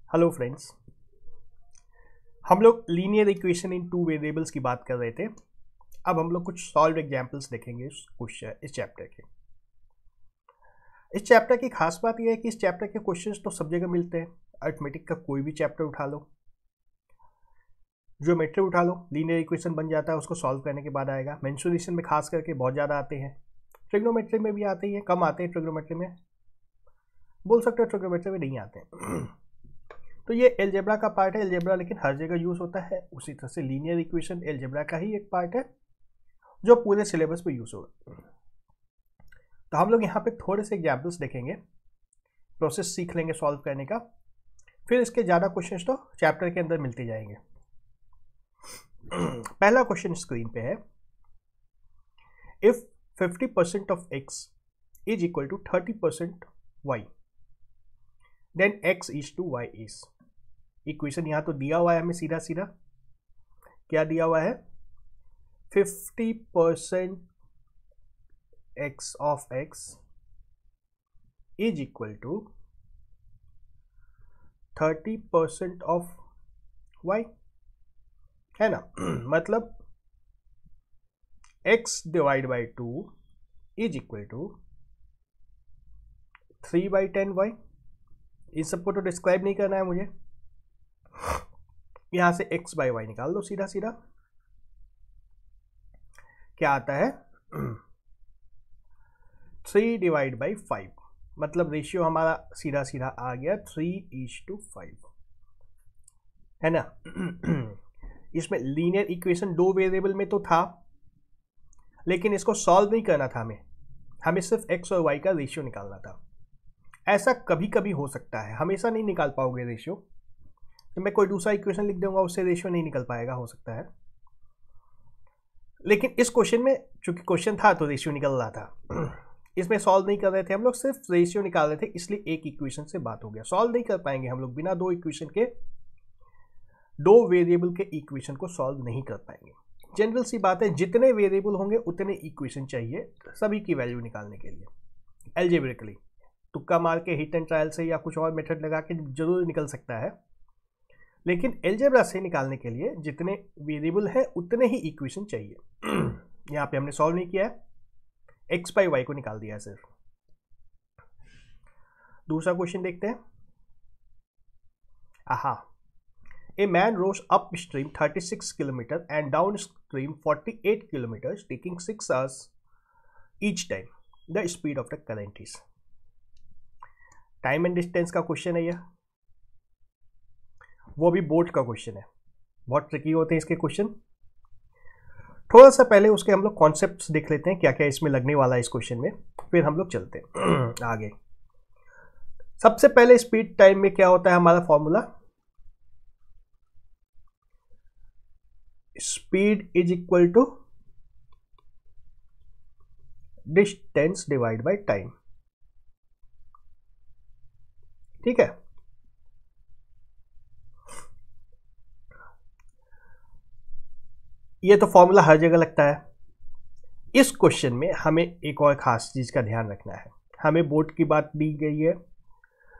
Hello friends, हम लोग linear equation in two variables की बात कर रहे थे। अब हम लोग कुछ सॉल्व एग्जांपल्स देखेंगे इस चैप्टर के। इस चैप्टर की खास बात यह है कि इस चैप्टर के क्वेश्चंस तो सब जगह मिलते हैं। अरिथमेटिक का कोई भी चैप्टर उठा लो, ज्योमेट्री उठा लो, लीनियर इक्वेशन बन जाता है, उसको सॉल्व करने के बाद आएगा। मेंसुरेशन में खास करके बहुत ज़्यादा आते हैं, ट्रिग्नोमेट्री में भी आते ही हैं, कम आते हैं ट्रिग्नोमेट्री में, बोल सकते हो ट्रिग्नोमेट्री में नहीं आते हैं। तो ये एलजेब्रा का पार्ट है, एलजेब्रा लेकिन हर जगह यूज़ होता है। उसी तरह से लीनियर इक्वेशन एलजेब्रा का ही एक पार्ट है जो पूरे सिलेबस पे यूज़ होगा। तो हम लोग यहाँ पे थोड़े से एग्जाम्पल्स देखेंगे, प्रोसेस सीख लेंगे सॉल्व करने का, फिर इसके ज़्यादा क्वेश्चंस तो चैप्टर के अंदर मिलते जाएंगे। पहला क्वेश्चन स्क्रीन पे है, if 50% of x is equal to 30% y then x is to y is. Equation यहाँ तो दिया हुआ है हमें सीधा सीधा, क्या दिया हुआ है, 50% x of x is equal to 30% of y, है ना। मतलब x divide by 2 is equal to 3/10y। इन सबको तो डिस्क्राइब नहीं करना है मुझे, यहां से x बाई वाई निकाल दो सीधा सीधा। क्या आता है 3 डिवाइड बाई 5, मतलब रेशियो हमारा सीधा सीधा आ गया 3:5, है ना। इसमें लीनियर इक्वेशन दो वेरिएबल में तो था, लेकिन इसको सॉल्व नहीं करना था हमें सिर्फ x और y का रेशियो निकालना था। ऐसा कभी कभी हो सकता है, हमेशा नहीं निकाल पाओगे रेशियो, तो मैं कोई दूसरा इक्वेशन लिख दूंगा, उससे रेशियो नहीं निकल पाएगा, हो सकता है। लेकिन इस क्वेश्चन में चूंकि क्वेश्चन था तो रेशियो निकल रहा था। इसमें सॉल्व नहीं कर रहे थे हम लोग, सिर्फ रेशियो निकाल रहे थे, इसलिए एक इक्वेशन से बात हो गया। सॉल्व नहीं कर पाएंगे हम लोग बिना दो इक्वेशन के, दो वेरिएबल के इक्वेशन को सॉल्व नहीं कर पाएंगे। जनरल सी बात है, जितने वेरिएबल होंगे उतने इक्वेशन चाहिए सभी की वैल्यू निकालने के लिए। एल्जेब्रिकली तुक्का मार के, हिट एंड ट्रायल से या कुछ और मेथड लगा के जरूर निकल सकता है, लेकिन एल्जेब्रा से निकालने के लिए जितने वेरिएबल है उतने ही इक्वेशन चाहिए। यहाँ पे हमने सॉल्व नहीं किया है, x बाई वाई को निकाल दिया है सिर्फ। दूसरा क्वेश्चन देखते हैं। आहा, a man rows up stream 36 kilometre and down stream 48 kilometre taking 6 hours each time, the speed of the current is. Time and distance का क्वेश्चन है यह, वो भी बोर्ड का क्वेश्चन है। बहुत ट्रिकी होते हैं इसके क्वेश्चन। थोड़ा सा पहले उसके हम लोग कॉन्सेप्ट्स देख लेते हैं, क्या क्या इसमें लगने वाला है इस क्वेश्चन में, फिर हम लोग चलते हैं आगे। सबसे पहले स्पीड टाइम में क्या होता है हमारा formula, speed is equal to distance divide by time, ठीक है। ये तो फॉर्मूला हर जगह लगता है। इस क्वेश्चन में हमें एक और खास चीज का ध्यान रखना है। हमें बोट की बात दी गई है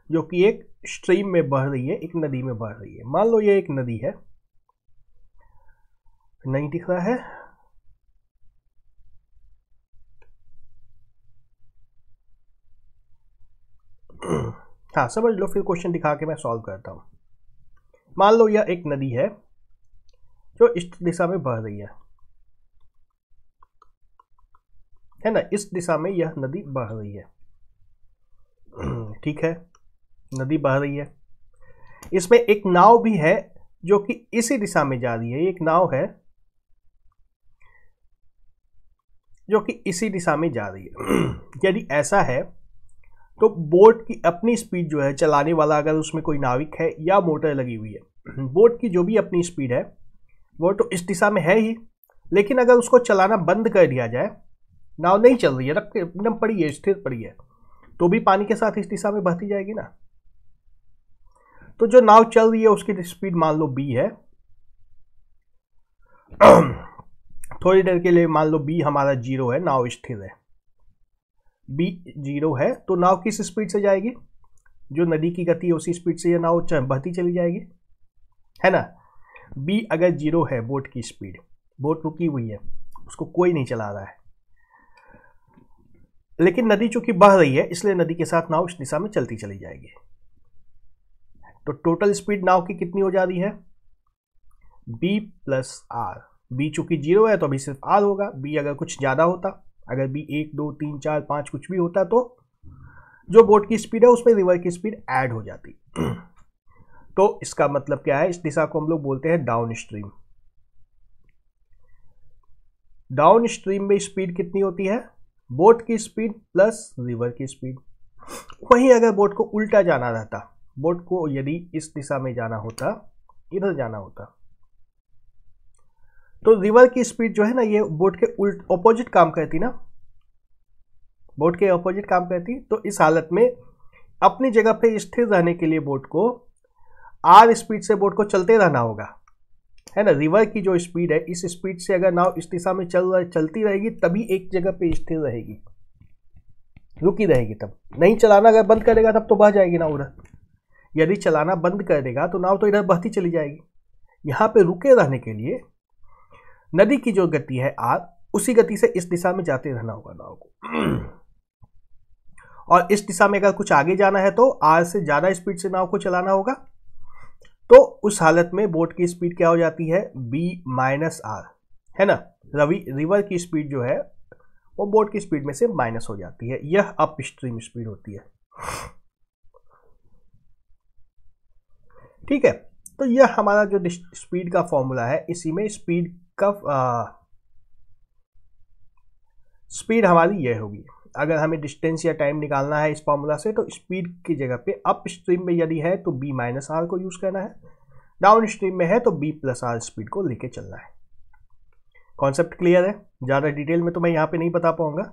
जो कि एक स्ट्रीम में बह रही है, एक नदी में बह रही है। मान लो ये एक नदी है, नहीं दिख रहा है, हाँ समझ लो, फिर क्वेश्चन दिखा के मैं सॉल्व करता हूं। मान लो यह एक नदी है जो इस दिशा में बह रही है ना, इस दिशा में यह नदी बह रही है, ठीक है। नदी बह रही है, इसमें एक नाव भी है जो कि इसी दिशा में जा रही है। एक नाव है जो कि इसी दिशा में जा रही है। यदि ऐसा है तो बोट की अपनी स्पीड जो है, चलाने वाला अगर उसमें कोई नाविक है या मोटर लगी हुई है, बोट की जो भी अपनी स्पीड है वो तो इस दिशा में है ही, लेकिन अगर उसको चलाना बंद कर दिया जाए, नाव नहीं चल रही है, रख एकदम पड़ी है, स्थिर पड़ी है, तो भी पानी के साथ इस दिशा में बहती जाएगी ना। तो जो नाव चल रही है उसकी स्पीड मान लो b है। थोड़ी देर के लिए मान लो b हमारा 0 है, नाव स्थिर है, b 0 है, तो नाव किस स्पीड से जाएगी, जो नदी की गति है उसी स्पीड से ये नाव बहती चली जाएगी, है ना। b अगर 0 है बोट की स्पीड, बोट रुकी हुई है, उसको कोई नहीं चला रहा है, लेकिन नदी चूंकि बह रही है इसलिए नदी के साथ नाव इस दिशा में चलती चली जाएगी। तो टोटल स्पीड नाव की कितनी हो जा रही है, b प्लस आर। b चूंकि 0 है तो अभी सिर्फ r होगा। b अगर कुछ ज्यादा होता, अगर b 1 2 3 4 5 कुछ भी होता तो जो बोट की स्पीड है उसमें रिवर की स्पीड ऐड हो जाती। तो इसका मतलब क्या है, इस दिशा को हम लोग बोलते हैं डाउन स्ट्रीम। डाउन स्ट्रीम में स्पीड कितनी होती है, बोट की स्पीड प्लस रिवर की स्पीड। वहीं अगर बोट को उल्टा जाना रहता, बोट को यदि इस दिशा में जाना होता, इधर जाना होता, तो रिवर की स्पीड जो है ना ये बोट के उल्ट ऑपोजिट काम करती ना, बोट के ऑपोजिट काम करती। तो इस हालत में अपनी जगह पे स्थिर रहने के लिए बोट को आर स्पीड से बोट को चलते रहना होगा, है ना। रिवर की जो स्पीड है इस स्पीड से अगर नाव इस दिशा में चलती रहेगी तभी एक जगह पे स्थिर रहेगी, रुकी रहेगी। तब नहीं चलाना अगर बंद करेगा तब तो बह जाएगी नाव उधर। यदि चलाना बंद कर देगा तो नाव तो इधर बहती चली जाएगी। यहाँ पे रुके रहने के लिए नदी की जो गति है आर, उसी गति से इस दिशा में जाते रहना होगा नाव को। और इस दिशा में अगर कुछ आगे जाना है तो आर से ज्यादा स्पीड से नाव को चलाना होगा। तो उस हालत में बोट की स्पीड क्या हो जाती है, b माइनस आर, है ना। रिवर की स्पीड जो है वो बोट की स्पीड में से माइनस हो जाती है। यह अप स्ट्रीम स्पीड होती है, ठीक है। तो यह हमारा जो स्पीड का फॉर्मूला है, इसी में स्पीड का स्पीड हमारी यह होगी। अगर हमें डिस्टेंस या टाइम निकालना है इस फॉर्मूला से, तो स्पीड की जगह पे अप स्ट्रीम में यदि है तो b माइनस आर को यूज करना है, डाउन स्ट्रीम में है तो b प्लस आर स्पीड को लेके चलना है। कॉन्सेप्ट क्लियर है? ज़्यादा डिटेल में तो मैं यहाँ पे नहीं बता पाऊंगा,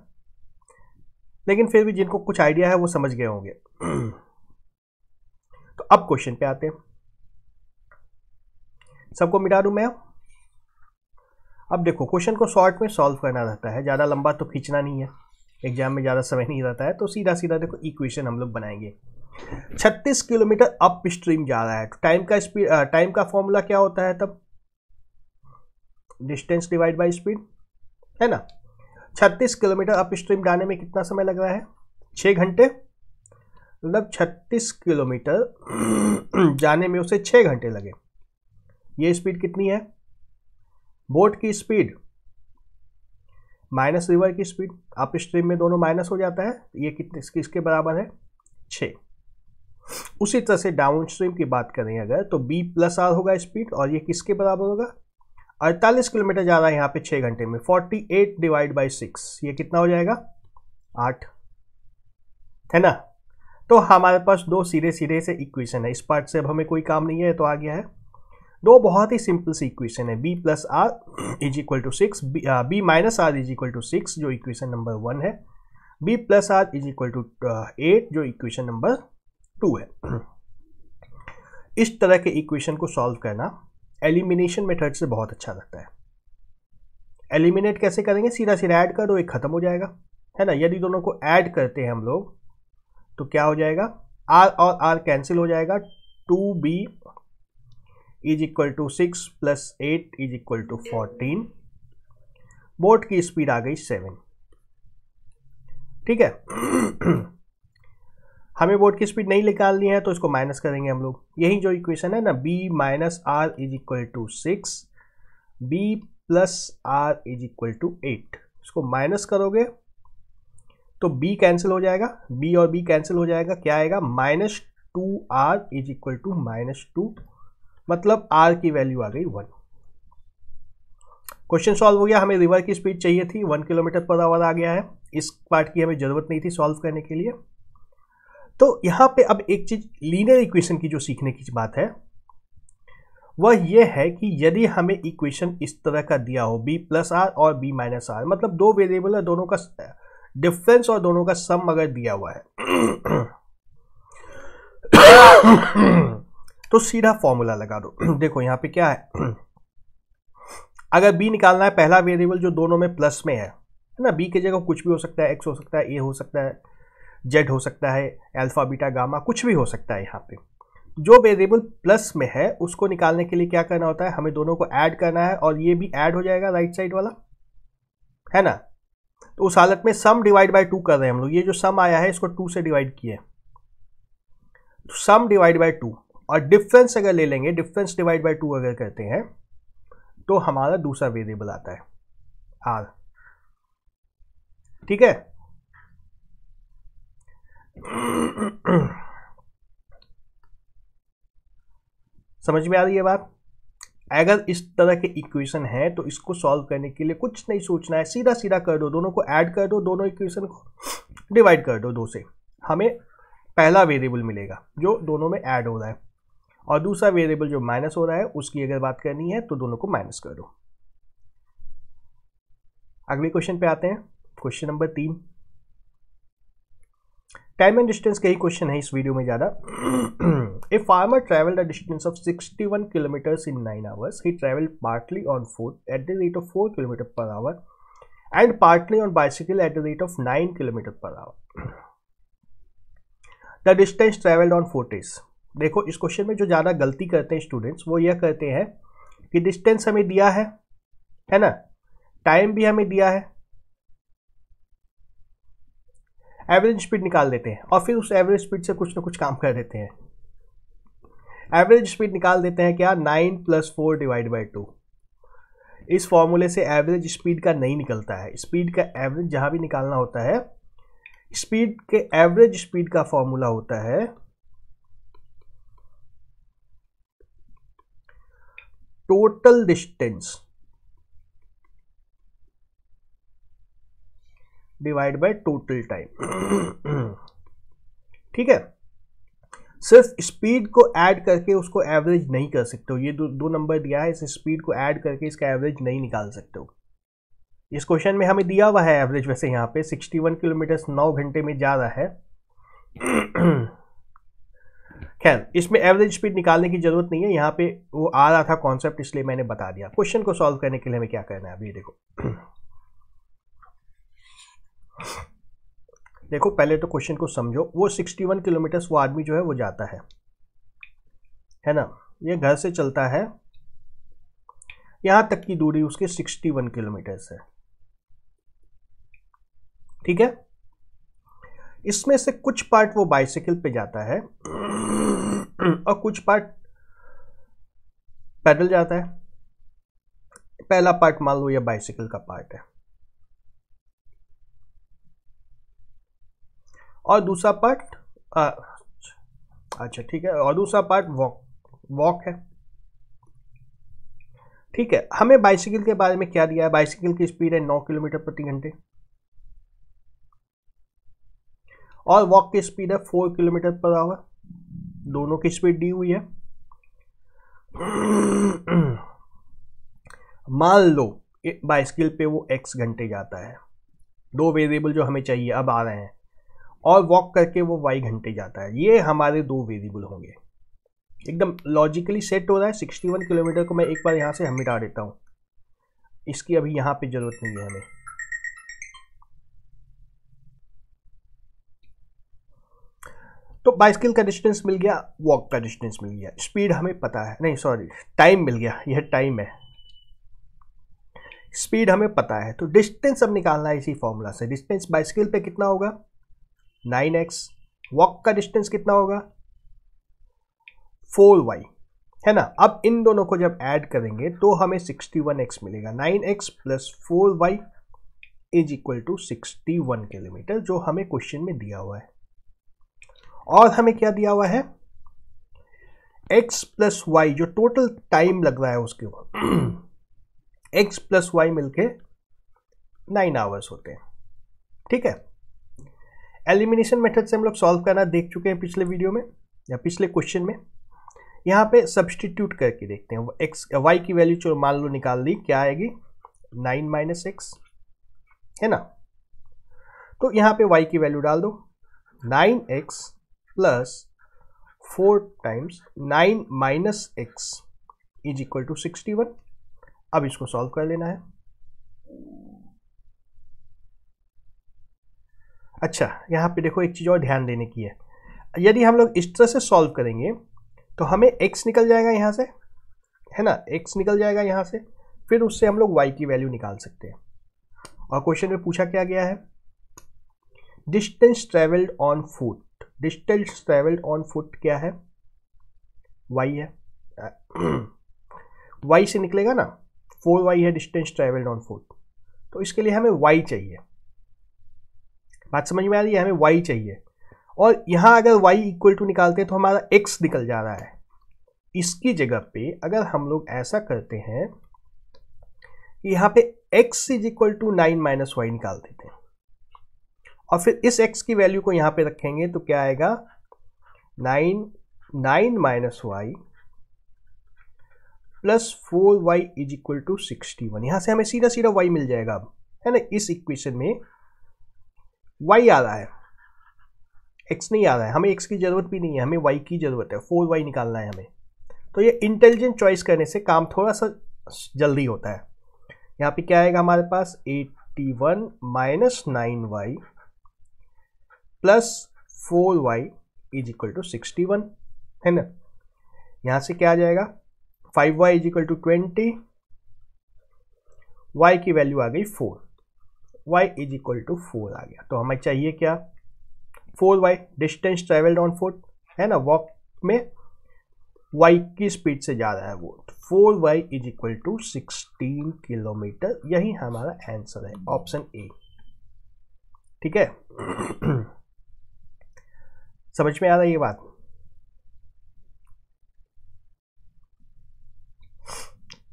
लेकिन फिर भी जिनको कुछ आइडिया है वो समझ गए होंगे। तो अब क्वेश्चन पे आते हैं। सबको मिटा दूं मैं। अब देखो, क्वेश्चन को शॉर्ट में सॉल्व करना रहता है, ज़्यादा लंबा तो खींचना नहीं है, एग्जाम में ज़्यादा समय नहीं रहता है। तो सीधा सीधा देखो इक्वेशन हम लोग बनाएंगे। 36 किलोमीटर अप स्ट्रीम जा रहा है, तो टाइम का फॉर्मूला क्या होता है तब, डिस्टेंस डिवाइड बाय स्पीड, है ना। 36 किलोमीटर अप स्ट्रीम जाने में कितना समय लग रहा है, 6 घंटे। मतलब 36 किलोमीटर जाने में उसे 6 घंटे लगे। ये स्पीड कितनी है, बोट की स्पीड माइनस रिवर की स्पीड, अप स्ट्रीम में दोनों माइनस हो जाता है। ये किसके बराबर है, 6। उसी तरह से डाउन स्ट्रीम की बात करें अगर, तो b प्लस आर होगा स्पीड, और ये किसके बराबर होगा, 48 किलोमीटर जा रहा है यहाँ पे 6 घंटे में, 48 डिवाइड बाई 6, ये कितना हो जाएगा, 8, है ना। तो हमारे पास दो सीधे सीधे से इक्वेशन है। इस पार्ट से अब हमें कोई काम नहीं है, तो आ गया है दो बहुत ही सिंपल सी इक्वेशन है। b plus r is equal to 6, b minus r is equal to 6 जो इक्वेशन नंबर 1 है, b plus r is equal to 8 जो इक्वेशन नंबर 2 है। इस तरह के इक्वेशन को सॉल्व करना एलिमिनेशन मेथड से बहुत अच्छा लगता है। एलिमिनेट कैसे करेंगे, सीधा सीधा ऐड कर दो, एक खत्म हो जाएगा, है ना। यदि दोनों को ऐड करते हैं हम लोग तो क्या हो जाएगा, r और r कैंसिल हो जाएगा, 2b is equal to 6 plus 8 is equal to 14। Boat की स्पीड आ गई 7, ठीक है। हमें बोट की स्पीड नहीं निकालनी है तो इसको माइनस करेंगे हम लोग। यही जो इक्वेशन है ना, b minus r is equal to 6, b plus r is equal to 8, इसको माइनस करोगे तो b कैंसिल हो जाएगा, b और b कैंसिल हो जाएगा, क्या आएगा, minus 2r is equal to minus 2, मतलब r की वैल्यू आ गई 1। क्वेश्चन सॉल्व हो गया। हमें रिवर की स्पीड चाहिए थी, 1 किलोमीटर पर आवर आ गया है। इस पार्ट की हमें जरूरत नहीं थी सॉल्व करने के लिए। तो यहाँ पे अब एक चीज लीनियर इक्वेशन की जो सीखने की बात है वह यह है कि यदि हमें इक्वेशन इस तरह का दिया हो, b प्लस आर और b माइनस आर, मतलब दो वेरिएबल है, दोनों का डिफरेंस और दोनों का सम अगर दिया हुआ है तो सीधा फॉर्मूला लगा दो। देखो यहाँ पे क्या है, अगर b निकालना है, पहला वेरिएबल जो दोनों में प्लस में है ना, b की जगह कुछ भी हो सकता है, x हो सकता है, a हो सकता है, जेड हो सकता है, अल्फा बीटा गामा, कुछ भी हो सकता है। यहाँ पे जो वेरिएबल प्लस में है उसको निकालने के लिए क्या करना होता है, हमें दोनों को ऐड करना है और ये भी ऐड हो जाएगा राइट साइड वाला, है ना। तो उस हालत में सम डिवाइड बाय 2 कर रहे हैं हम लोग। ये जो सम आया है इसको 2 से डिवाइड किए, तो सम डिवाइड बाय 2, और डिफरेंस अगर ले लेंगे, डिफरेंस डिवाइड बाय 2 अगर करते हैं तो हमारा दूसरा वेरिएबल आता है आर। ठीक है। समझ में आ रही है बात। अगर इस तरह के इक्वेशन है तो इसको सॉल्व करने के लिए कुछ नहीं सोचना है, सीधा सीधा कर दो, दोनों को ऐड कर दो, दोनों इक्वेशन को डिवाइड कर दो 2 से। हमें पहला वेरिएबल मिलेगा जो दोनों में ऐड हो रहा है, और दूसरा वेरिएबल जो माइनस हो रहा है उसकी अगर बात करनी है तो दोनों को माइनस कर दो। अगले क्वेश्चन पे आते हैं, question number 3। Time and distance के ही क्वेश्चन है इस वीडियो में ज़्यादा। A farmer travelled a distance of 61 kilometres in 9 hours. He traveled partly on foot at the rate of 4 kilometers per hour and partly on bicycle at the rate of 9 kilometers per hour. The distance traveled on foot is. देखो इस question में जो ज़्यादा गलती करते हैं students वो यह करते हैं कि डिस्टेंस हमें दिया है ना, टाइम भी हमें दिया है, एवरेज स्पीड निकाल देते हैं और फिर उस एवरेज स्पीड से कुछ ना कुछ काम कर देते हैं। एवरेज स्पीड निकाल देते हैं क्या, 9 + 4 डिवाइड बाई 2। इस फॉर्मूले से एवरेज स्पीड का नहीं निकलता है। स्पीड का एवरेज जहां भी निकालना होता है, स्पीड के एवरेज स्पीड का फॉर्मूला होता है total distance divide by total time. ठीक है। सिर्फ स्पीड को ऐड करके उसको एवरेज नहीं कर सकते हो। ये दो नंबर दिया है, इस स्पीड को ऐड करके इसका एवरेज नहीं निकाल सकते हो। इस क्वेश्चन में हमें दिया हुआ है एवरेज, वैसे यहाँ पे 61 किलोमीटर 9 घंटे में जा रहा है। खैर इसमें एवरेज स्पीड निकालने की जरूरत नहीं है, यहाँ पे वो आ रहा था कॉन्सेप्ट, इसलिए मैंने बता दिया। क्वेश्चन को सॉल्व करने के लिए हमें क्या करना है, अभी देखो। देखो पहले तो क्वेश्चन को समझो। वो 61 किलोमीटर वो आदमी जो है वो जाता है ना, ये घर से चलता है, यहां तक की दूरी उसके 61 किलोमीटर है। ठीक है। इसमें से कुछ पार्ट वो बाइसिकल पे जाता है और कुछ पार्ट पैदल जाता है। पहला पार्ट मान लो ये बाइसिकल का पार्ट है और दूसरा पार्ट अच्छा ठीक है, और दूसरा पार्ट वॉक है। ठीक है। हमें बाइसिकल के बारे में क्या दिया है, बाइसिकल की स्पीड है 9 किलोमीटर प्रति घंटे और वॉक की स्पीड है 4 किलोमीटर पर आवर। दोनों की स्पीड दी हुई है। मान लो बाइसिकल पे वो x घंटे जाता है, दो वेरिएबल जो हमें चाहिए अब आ रहे हैं, और वॉक करके वो y घंटे जाता है। ये हमारे दो वेरिएबल होंगे। एकदम लॉजिकली सेट हो रहा है। 61 किलोमीटर को मैं एक बार यहां से हम मिटा देता हूं, इसकी अभी यहां पे जरूरत नहीं है हमें। तो बाइसिकल का डिस्टेंस मिल गया, वॉक का डिस्टेंस मिल गया, स्पीड हमें पता है, नहीं सॉरी टाइम मिल गया, यह टाइम है। स्पीड हमें पता है, तो डिस्टेंस अब निकालना है इसी फॉर्मूला से। डिस्टेंस बाइसिकल पे कितना होगा 9x, वॉक का डिस्टेंस कितना होगा 4y, है ना। अब इन दोनों को जब ऐड करेंगे तो हमें 61x मिलेगा। 9x + 4y = 61 किलोमीटर, जो हमें क्वेश्चन में दिया हुआ है। और हमें क्या दिया हुआ है, x + y जो टोटल टाइम लग रहा है उसके ऊपर x + y मिलके 9 आवर्स होते हैं। ठीक है। एलिमिनेशन मेथड से हम लोग सॉल्व करना देख चुके हैं पिछले वीडियो में या पिछले क्वेश्चन में। यहाँ पे सब्सटीट्यूट करके देखते हैं। एक्स वाई की वैल्यू जो मान लो निकाल ली, क्या आएगी 9 - x, है ना। तो यहाँ पे y की वैल्यू डाल दो, 9x + 4 × 9 - x = 61। अब इसको सॉल्व कर लेना है। अच्छा, यहाँ पे देखो एक चीज़ और ध्यान देने की है, यदि हम लोग इस तरह से सॉल्व करेंगे तो हमें x निकल जाएगा यहाँ से, है ना, x निकल जाएगा यहाँ से, फिर उससे हम लोग y की वैल्यू निकाल सकते हैं। और क्वेश्चन में पूछा क्या गया है, distance travelled on foot, distance travelled on foot क्या है, y है, y से निकलेगा ना, 4y है डिस्टेंस ट्रेवल्ड ऑन फुट, तो इसके लिए हमें y चाहिए। बात समझ में आ रही है, हमें y चाहिए। और यहां अगर y इक्वल टू निकालते हैं तो हमारा x निकल जा रहा है। इसकी जगह पे अगर हम लोग ऐसा करते हैं कि यहाँ पे x is equal to 9 minus y निकाल देते हैं, और फिर इस x की वैल्यू को यहाँ पे रखेंगे तो क्या आएगा, 9 minus y plus 4y is equal to 61। यहां से हमें सीधा सीधा y मिल जाएगा अब, है ना। इस इक्वेशन में y आ रहा है, x नहीं आ रहा है, हमें x की जरूरत भी नहीं है, हमें y की जरूरत है, 4y निकालना है हमें। तो ये इंटेलिजेंट चॉइस करने से काम थोड़ा सा जल्दी होता है। यहाँ पे क्या आएगा हमारे पास, 81 minus 9y plus 4y is equal to 61, है ना। यहाँ से क्या आ जाएगा, 5y is equal to 20, y की वैल्यू आ गई 4, y इज इक्वल टू 4 आ गया। तो हमें चाहिए क्या, 4y distance travelled on foot, है ना, वॉक में y की स्पीड से जा रहा है वो, 4y is equal to 16 kilometre. यही हमारा आंसर है, ऑप्शन ए। ठीक है, समझ में आ रहा है ये बात।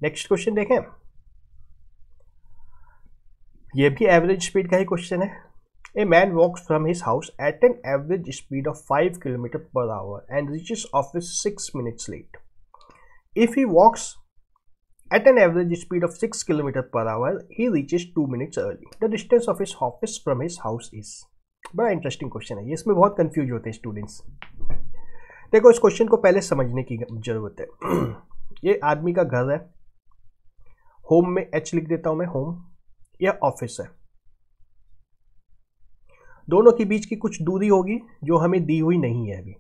नेक्स्ट क्वेश्चन देखें, ये भी एवरेज स्पीड का ही क्वेश्चन है। A man walks from his house at an average speed of 5 km per hour and reaches office 6 minutes late. If he walks at an average speed of 6 km per hour, he reaches 2 minutes early. The distance of his office from his house is. बड़ा interesting question है ये, इसमें बहुत confuse होते हैं students. देखो, इस question को पहले समझने की जरूरत है। ये आदमी का घर है, होम में H लिख देता हूं मैं, होम, यह ऑफिस है। दोनों के बीच की कुछ दूरी होगी जो हमें दी हुई नहीं है, अभी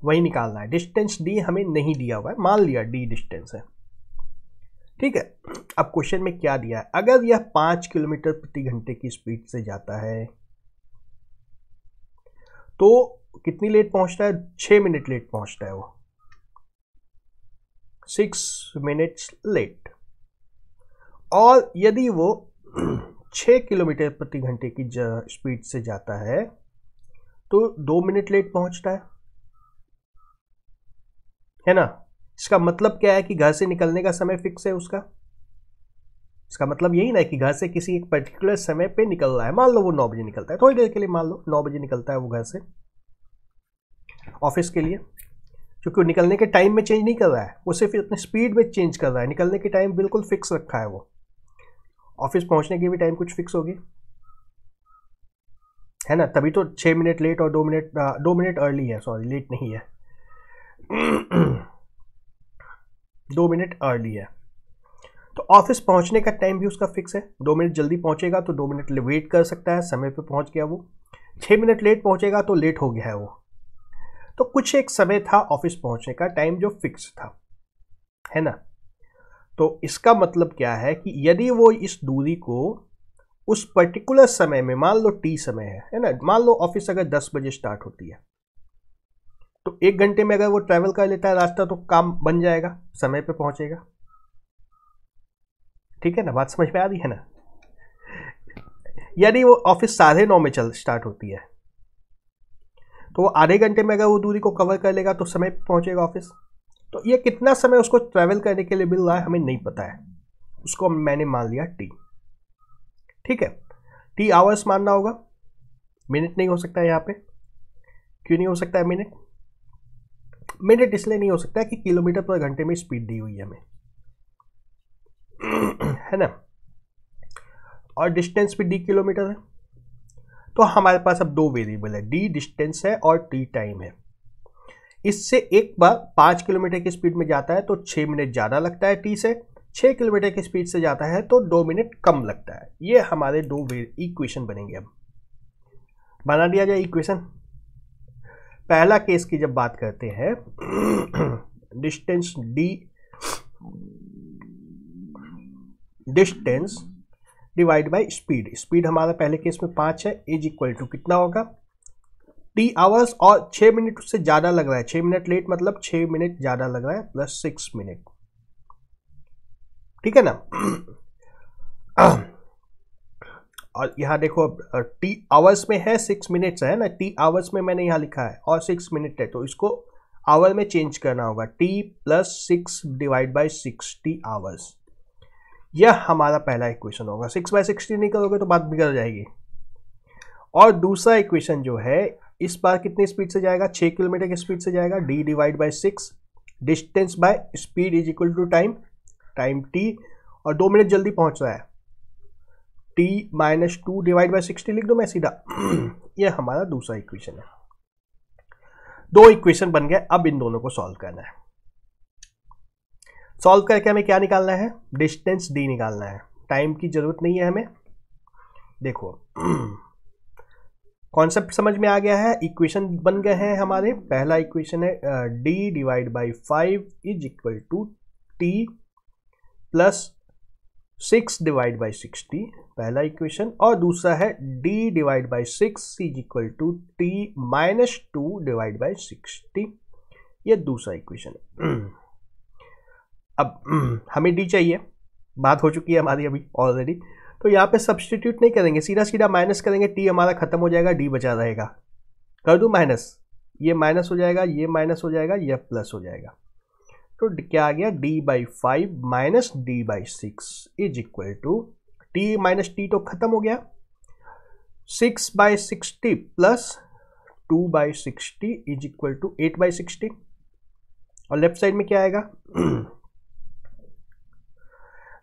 वही निकालना है। डिस्टेंस डी हमें नहीं दिया हुआ है, मान लिया डी डिस्टेंस है, ठीक है। अब क्वेश्चन में क्या दिया है, अगर यह 5 किलोमीटर प्रति घंटे की स्पीड से जाता है तो कितनी लेट पहुंचता है, 6 मिनट लेट पहुंचता है वो, 6 मिनट्स लेट। और यदि वो 6 किलोमीटर प्रति घंटे की स्पीड से जाता है तो 2 मिनट लेट पहुंचता है ना। इसका मतलब क्या है कि घर से निकलने का समय फिक्स है उसका। इसका मतलब यही ना कि घर से किसी एक पर्टिकुलर समय पे निकल रहा है। मान लो वो 9 बजे निकलता है, थोड़ी देर के लिए मान लो 9 बजे निकलता है वो घर से ऑफिस के लिए, क्योंकि वो निकलने के टाइम में चेंज नहीं कर रहा है, वो सिर्फ अपने स्पीड में चेंज कर रहा है। निकलने के टाइम बिल्कुल फिक्स रखा है वो, ऑफिस पहुंचने की भी टाइम कुछ फिक्स होगी, है ना। तभी तो 6 मिनट लेट और 2 मिनट अर्ली है, सॉरी लेट नहीं है, 2 मिनट अर्ली है। तो ऑफिस पहुंचने का टाइम भी उसका फिक्स है, 2 मिनट जल्दी पहुंचेगा तो 2 मिनट वेट कर सकता है, समय पे पहुंच गया वो। 6 मिनट लेट पहुंचेगा तो लेट हो गया है वो। तो कुछ एक समय था ऑफिस पहुंचने का टाइम जो फिक्स था, है ना। तो इसका मतलब क्या है कि यदि वो इस दूरी को उस पर्टिकुलर समय में, मान लो टी समय है ना, मान लो ऑफिस अगर 10 बजे स्टार्ट होती है तो 1 घंटे में अगर वो ट्रैवल कर लेता है रास्ता तो काम बन जाएगा, समय पे पहुंचेगा। ठीक है ना, बात समझ में आ रही है ना। यदि वो ऑफिस 9:30 में स्टार्ट होती है तो वो आधे घंटे में अगर वो दूरी को कवर कर लेगा तो समय पे पहुंचेगा ऑफिस। तो ये कितना समय उसको ट्रैवल करने के लिए मिल रहा है हमें नहीं पता है, उसको मैंने मान लिया टी। ठीक है, टी आवर्स मानना होगा, मिनट नहीं हो सकता है यहाँ पे। क्यों नहीं हो सकता है मिनट? मिनट इसलिए नहीं हो सकता है कि किलोमीटर पर घंटे में स्पीड दी हुई है हमें, है ना। और डिस्टेंस भी डी किलोमीटर है, तो हमारे पास अब 2 वेरिएबल है, डी डिस्टेंस है और टी टाइम है। इससे एक बार 5 किलोमीटर की स्पीड में जाता है तो 6 मिनट ज़्यादा लगता है टी से, 6 किलोमीटर की स्पीड से जाता है तो 2 मिनट कम लगता है। ये हमारे 2 इक्वेशन बनेंगे अब। बना दिया जाए इक्वेशन। पहला केस की जब बात करते हैं, distance divide by speed. Speed हमारा पहले केस में 5 है, इज इक्वल टू कितना होगा, टी आवर्स, और 6 मिनट उससे ज़्यादा लग रहा है, 6 मिनट लेट मतलब 6 मिनट ज़्यादा लग रहा है, प्लस 6 मिनट, ठीक है ना। और यहाँ देखो टी आवर्स में है 6 मिनट्स है ना, टी आवर्स में मैंने यहाँ लिखा है और 6 मिनट है, तो इसको आवर में चेंज करना होगा, T plus 6 divide by 60 hours. यह हमारा पहला इक्वेशन होगा। 6/60 नहीं करोगे तो बात बिगड़ जाएगी। और दूसरा इक्वेशन जो है, इस बार कितनी स्पीड से जाएगा, 6 किलोमीटर की स्पीड से जाएगा, d divide by 6, distance by speed is equal to time t, और 2 मिनट जल्दी पहुंच रहा है, टी माइनस 2 डिवाइड बाई 60 लिख दो मैं सीधा। यह हमारा दूसरा इक्वेशन है। 2 इक्वेशन बन गए, अब इन दोनों को सॉल्व करना है। सॉल्व करके हमें क्या निकालना है, डिस्टेंस डी निकालना है। टाइम की जरूरत नहीं है हमें। देखो कॉन्सेप्ट समझ में आ गया है, इक्वेशन बन गए हैं हमारे। पहला इक्वेशन है d divide by 5 is equal to t plus 6 divide by 60, पहला इक्वेशन। और दूसरा है d divide by 6 is equal to t minus 2 divide by 60, ये दूसरा इक्वेशन है। अब हमें डी चाहिए, बात हो चुकी है हमारी अभी ऑलरेडी, तो यहाँ पे सब्स्टिट्यूट नहीं करेंगे, सीधा सीधा माइनस करेंगे, टी हमारा खत्म हो जाएगा, डी बचा रहेगा। कर दूं माइनस, ये माइनस हो जाएगा, ये माइनस हो जाएगा, यह प्लस हो जाएगा, तो क्या आ गया, d by 5 minus d by 6 is equal to, t minus t तो खत्म हो गया, 6/60 प्लस 2/60 इज इक्वल टू 8/60, और लेफ्ट साइड में क्या आएगा,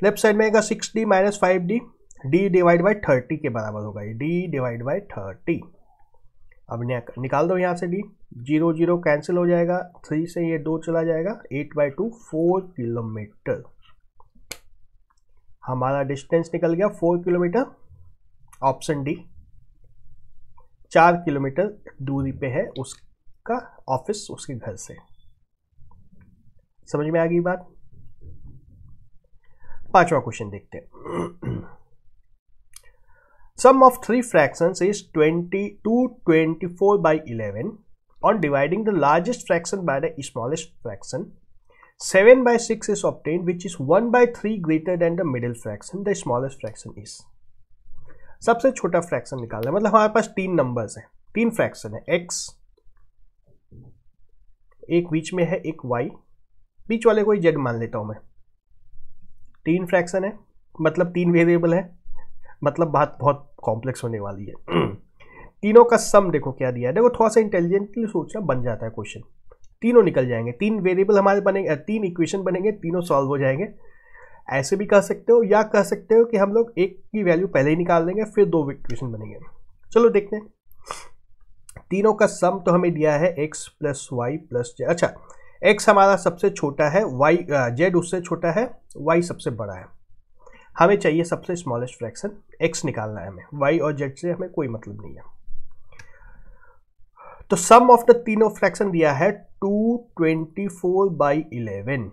लेफ्ट साइड में आएगा 6d minus 5d, d divide by 30 के बराबर होगा ये, d डिवाइड बाई 30। अब निकाल दो यहाँ से d, 0 0 कैंसिल हो जाएगा, 3 से ये 2 चला जाएगा, 8/2 4 किलोमीटर। हमारा डिस्टेंस निकल गया 4 किलोमीटर, ऑप्शन डी। 4 किलोमीटर दूरी पे है उसका ऑफिस, उसके घर से। समझ में आ गई बात। पांचवा क्वेश्चन देखते हैं। Sum of 3 fractions is 24/11 on dividing the largest fraction by the smallest fraction 7/6 is obtained, which is 1/3 greater than the middle fraction, the smallest fraction is। सबसे छोटा फ्रैक्शन निकालना है, मतलब हमारे पास 3 नंबर्स हैं, 3 फ्रैक्शन है, x एक बीच में है, एक y, बीच वाले को z मान लेता हूं मैं। 3 फ्रैक्शन है मतलब 3 वेरिएबल है, मतलब बात बहुत कॉम्प्लेक्स होने वाली है। तीनों का सम देखो क्या दिया है, देखो थोड़ा सा इंटेलिजेंटली सोचना, बन जाता है क्वेश्चन। तीनों निकल जाएंगे, 3 वेरिएबल हमारे बनेंगे, 3 इक्वेशन बनेंगे, तीनों सॉल्व हो जाएंगे। ऐसे भी कह सकते हो, या कह सकते हो कि हम लोग एक की वैल्यू पहले ही निकाल देंगे, फिर 2 इक्वेशन बनेंगे। चलो देखते हैं। तीनों का सम तो हमें दिया है x plus y plus z. अच्छा, x हमारा सबसे छोटा है, y z उससे छोटा है, y सबसे बड़ा है। हमें चाहिए सबसे स्मॉलेस्ट फ्रैक्शन x निकालना है हमें, y और z से हमें कोई मतलब नहीं है। तो सम ऑफ द तीनों फ्रैक्शन दिया है 224/11।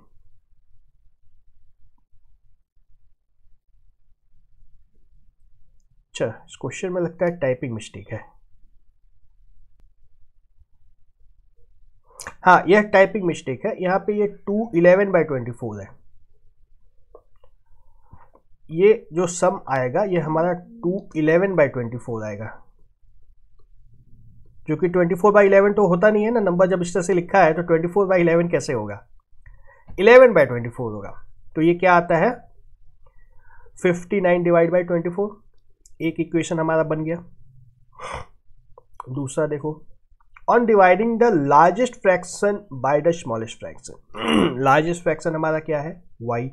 अच्छा, इस क्वेश्चन में लगता है टाइपिंग मिस्टेक है। हाँ, यह टाइपिंग मिस्टेक है। यहाँ पे ये 211/24 है। ये जो सम आएगा ये हमारा 211/24 आएगा, जो कि 24/11 तो होता नहीं है ना, नंबर जब इस तरह से लिखा है तो 24/11 कैसे होगा, 11/24 होगा। तो ये क्या आता है, 59/24। एक इक्वेशन हमारा बन गया। दूसरा देखो, on dividing the largest fraction by the smallest fraction. Largest fraction हमारा क्या है, y।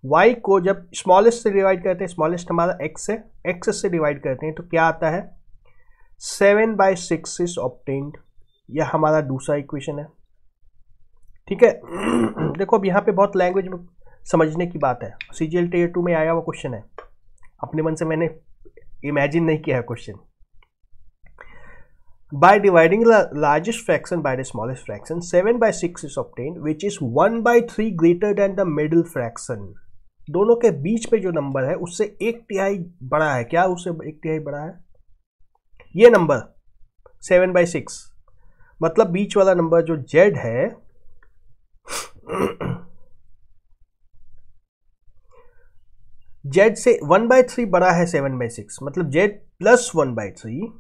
y को जब स्मॉलेस्ट से डिवाइड करते हैं, स्मॉलेस्ट हमारा x है, x से डिवाइड करते हैं तो क्या आता है, 7/6 इज ऑब्टेन्ड। यह हमारा दूसरा इक्वेशन है। ठीक है। देखो अब यहाँ पे बहुत लैंग्वेज में समझने की बात है। CGL Tier 2 में आया हुआ क्वेश्चन है, अपने मन से मैंने इमेजिन नहीं किया है question. By dividing the largest fraction by the smallest fraction, 7/6 is obtained, which is 1/3 greater than the middle fraction. दोनों के बीच पे जो नंबर है उससे 1/3 बड़ा है. क्या उससे 1/3 बड़ा है? ये नंबर 7/6, मतलब बीच वाला नंबर जो z है z से 1/3 बड़ा है 7/6, मतलब z plus 1/3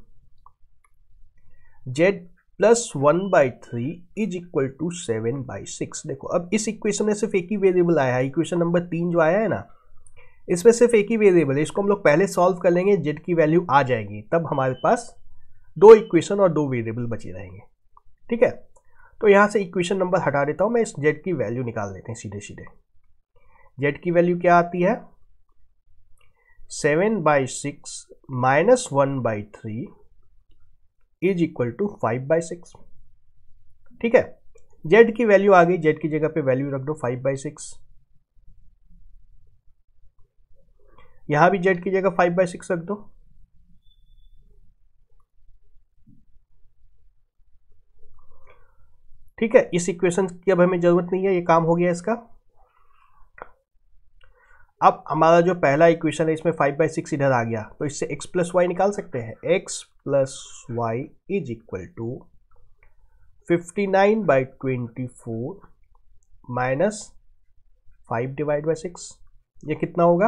z plus 1/3 is equal to 7/6. देखो अब इस इक्वेशन में सिर्फ एक ही वेरिएबल आया है. इक्वेशन नंबर 3 जो आया है ना, इसमें सिर्फ एक ही वेरिएबल है. इसको हम लोग पहले सॉल्व कर लेंगे, z की वैल्यू आ जाएगी, तब हमारे पास 2 इक्वेशन और 2 वेरिएबल बचे रहेंगे. ठीक है, तो यहां से इक्वेशन नंबर हटा देता हूं मैं. इस z की वैल्यू निकाल देते हैं सीधे सीधे. z की वैल्यू क्या आती है? 7/6 माइनस 1/3 इज इक्वल टू 5/6. ठीक है, z की वैल्यू आ गई. z की जगह पे वैल्यू रख दो 5/6. यहां भी z की जगह 5/6 रख दो. ठीक है, इस इक्वेशन की अब हमें जरूरत नहीं है, ये काम हो गया इसका. अब हमारा जो पहला इक्वेशन है इसमें 5/6 इधर आ गया, तो इससे x प्लस वाई निकाल सकते हैं. x plus y is equal to 59/24 minus 5/6. ये कितना होगा?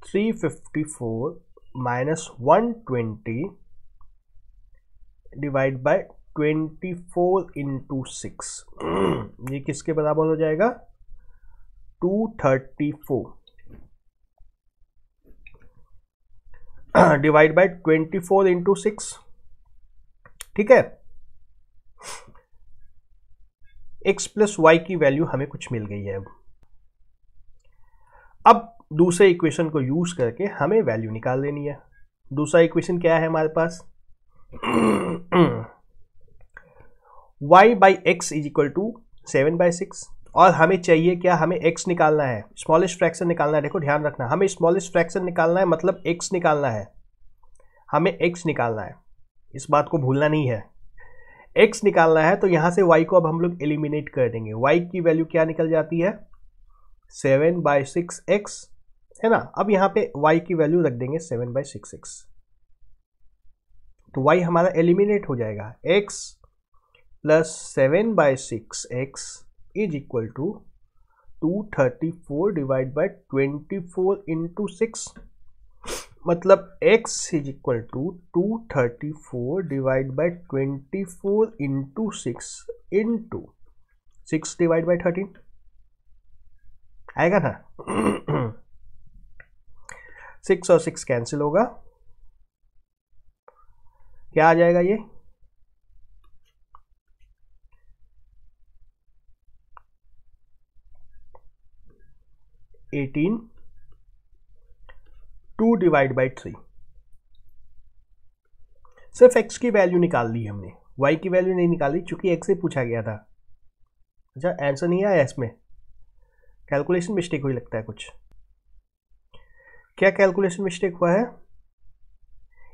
354 माइनस 120 डिवाइड बाय 24 इंटू 6. ये किसके बराबर हो जाएगा? 234 डिवाइड बाय 24 इंटू 6. ठीक है, x प्लस वाई की वैल्यू हमें कुछ मिल गई है. अब दूसरे इक्वेशन को यूज करके हमें वैल्यू निकाल लेनी है. दूसरा इक्वेशन क्या है हमारे पास? y by x is equal to 7/6, और हमें चाहिए क्या? हमें x निकालना है, स्मॉलेस्ट फ्रैक्शन निकालना है. देखो ध्यान रखना, हमें स्मॉलेस्ट फ्रैक्शन निकालना है, मतलब x निकालना है. हमें x निकालना है, इस बात को भूलना नहीं है. x निकालना है तो यहां से y को अब हम लोग एलिमिनेट कर देंगे. y की वैल्यू क्या निकल जाती है? 7/6x है ना. अब यहां पे y की वैल्यू रख देंगे 7/6x, तो y हमारा एलिमिनेट हो जाएगा. x plus 7/6x is equal to 234 divide by 24 into 6, मतलब x is equal to 234 divide by 24 into 6 into 6 divide by 13 आएगा ना. 6 और 6 कैंसिल होगा, क्या आ जाएगा? ये 18 2 डिवाइड बाई 3. सिर्फ x की वैल्यू निकाल ली हमने, y की वैल्यू नहीं निकाली, चूंकि x से पूछा गया था. अच्छा, आंसर नहीं आया इसमें, कैलकुलेशन मिस्टेक हुई लगता है कुछ. क्या कैलकुलेशन मिस्टेक हुआ है?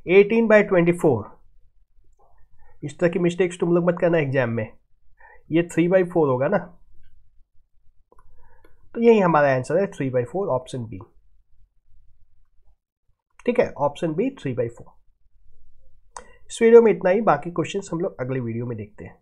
18/24. इस तरह की मिस्टेक्स तुम लोग मत करना एग्जाम में. ये 3/4 होगा ना, तो यही हमारा आंसर है 3/4, ऑप्शन बी. ठीक है, ऑप्शन बी 3/4. इस वीडियो में इतना ही, बाकी क्वेश्चंस हम लोग अगले वीडियो में देखते हैं.